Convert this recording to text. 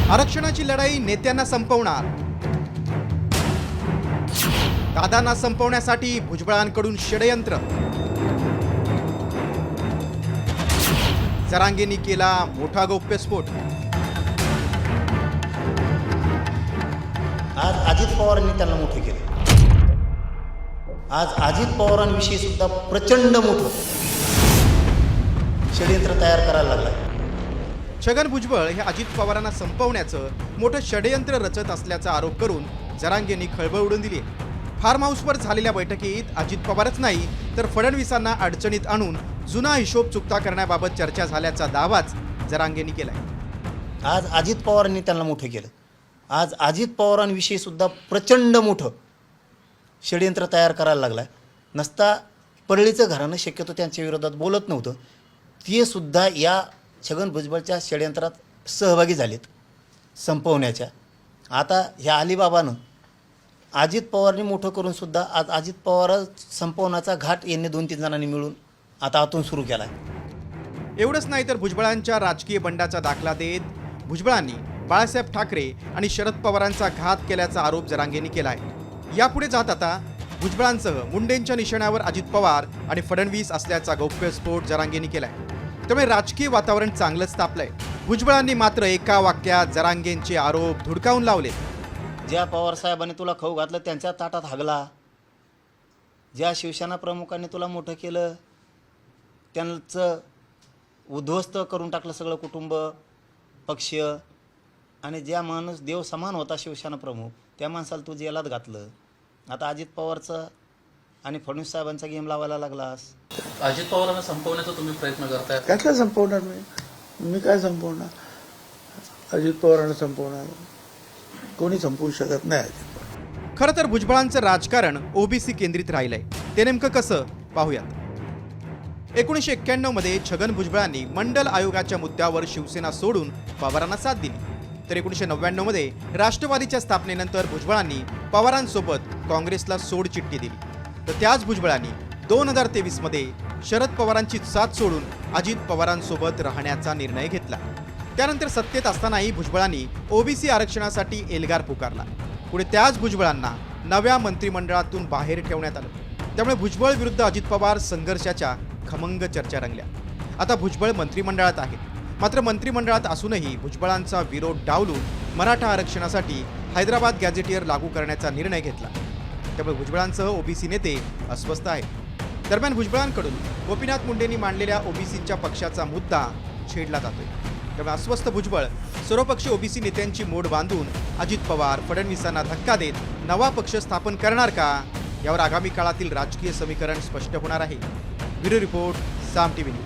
आरक्षणाची लढाई नेत्यांना संपवणार, दादांना संपवण्यासाठी भुजबळांकडून षडयंत्र, जरांगेंनी केला मोठा गौप्यस्फोट. आज अजित पवारांनी त्यांना मोठे केले. आज अजित पवारांविषयी सुद्धा प्रचंड मोठं षडयंत्र तयार करायला लागलं. छगन भुजबळ हे अजित पवारांना संपवण्याचं मोठं षडयंत्र रचत असल्याचा आरोप करून जरांगेंनी खळबळ उडवून दिली. फार्म हाऊसवर झालेल्या बैठकीत अजित पवारच नाही तर फडणवीसांना अडचणीत आणून जुना हिशोब चुकता करण्याबाबत चर्चा झाल्याचा दावाच जरांगेंनी केलाय. आज अजित पवारांनी त्यांना मोठे केलं. आज अजित पवारांविषयी सुद्धा प्रचंड मोठं षडयंत्र तयार करायला लागलं आहे. नसता परळीचं घराणं शक्यतो त्यांच्या विरोधात बोलत नव्हतं, ते सुद्धा या छगन भुजबळच्या षडयंत्रात सहभागी झालेत संपवण्याच्या. आता ह्या अलिबाबानं अजित पवारनी मोठं करून सुद्धा आज अजित पवार संपवण्याचा घाट यांनी 2-3 जणांनी मिळून आता आतून सुरू केला आहे. एवढंच नाही तर भुजबळांच्या राजकीय बंडाचा दाखला देत भुजबळांनी बाळासाहेब ठाकरे आणि शरद पवारांचा घात केल्याचा आरोप जरांगेंनी केला आहे. यापुढे जात आता भुजबळांसह मुंडेंच्या निशाण्यावर अजित पवार आणि फडणवीस असल्याचा गौप्यस्फोट जरांगेंनी केलाय. त्यामुळे राजकीय वातावरण चांगलंच तापलंय. भुजबळांनी मात्र एका वाक्यात जरांगेंचे आरोप धुडकावून लावले. ज्या पवारसाहेबांनी तुला खाऊ घातलं त्यांच्या ताटात हागला, ज्या शिवसेना प्रमुखांनी तुला मोठं केलं त्यांचं उद्ध्वस्त करून टाकलं सगळं कुटुंब पक्ष, आणि ज्या माणूस देव समान होता शिवसेना प्रमुख त्या माणसाला तू जेलात घातलं. आता अजित पवारचं आणि फडणवीस साहेबांचा गेम लावायला लागलास. अजित पवारांना संपवण्याचा तुम्ही प्रयत्न करताय. काय संपवणार मी काय संपवणार? अजित पवारांना संपवणार कोणी संपवू शकत नाही. खरं तर भुजबळांचं राजकारण ओबीसी केंद्रित राहिलंय. ते नेमकं कसं पाहूयात. 1991 मध्ये छगन भुजबळांनी मंडल आयोगाच्या मुद्द्यावर शिवसेना सोडून पवारांना साथ दिली. तर 1999 मध्ये राष्ट्रवादीच्या स्थापनेनंतर भुजबळांनी पवारांसोबत काँग्रेसला सोड चिठ्ठी दिली. तर त्याच भुजबळांनी 2023 मध्ये शरद पवारांची साथ सोडून अजित पवारांसोबत राहण्याचा निर्णय घेतला. त्यानंतर सत्तेत असतानाही भुजबळांनी ओबीसी आरक्षणासाठी एल्गार पुकारला. पुढे त्याच भुजबळांना नव्या मंत्रिमंडळातून बाहेर ठेवण्यात आलं. त्यामुळे भुजबळ विरुद्ध अजित पवार संघर्षाच्या खमंग चर्चा रंगल्या. आता भुजबळ मंत्रिमंडळात आहेत, मात्र मंत्रिमंडळात असूनही भुजबळांचा विरोध डावलून मराठा आरक्षणासाठी हैदराबाद गॅझेटियर लागू करण्याचा निर्णय घेतला. त्यामुळे भुजबळांसह ओबीसी नेते अस्वस्थ आहेत. दरम्यान भुजबळांकडून गोपीनाथ मुंडेंनी मांडलेल्या ओबीसीच्या पक्षाचा मुद्दा छेडला जातोय. त्यामुळे अस्वस्थ भुजबळ सर्वपक्षीय ओबीसी नेत्यांची मोड बांधून अजित पवार फडणवीसांना धक्का देत नवा पक्ष स्थापन करणार का, यावर आगामी काळातील राजकीय समीकरण स्पष्ट होणार आहे. ब्युरो रिपोर्ट, साम टीव्ही न्यूज.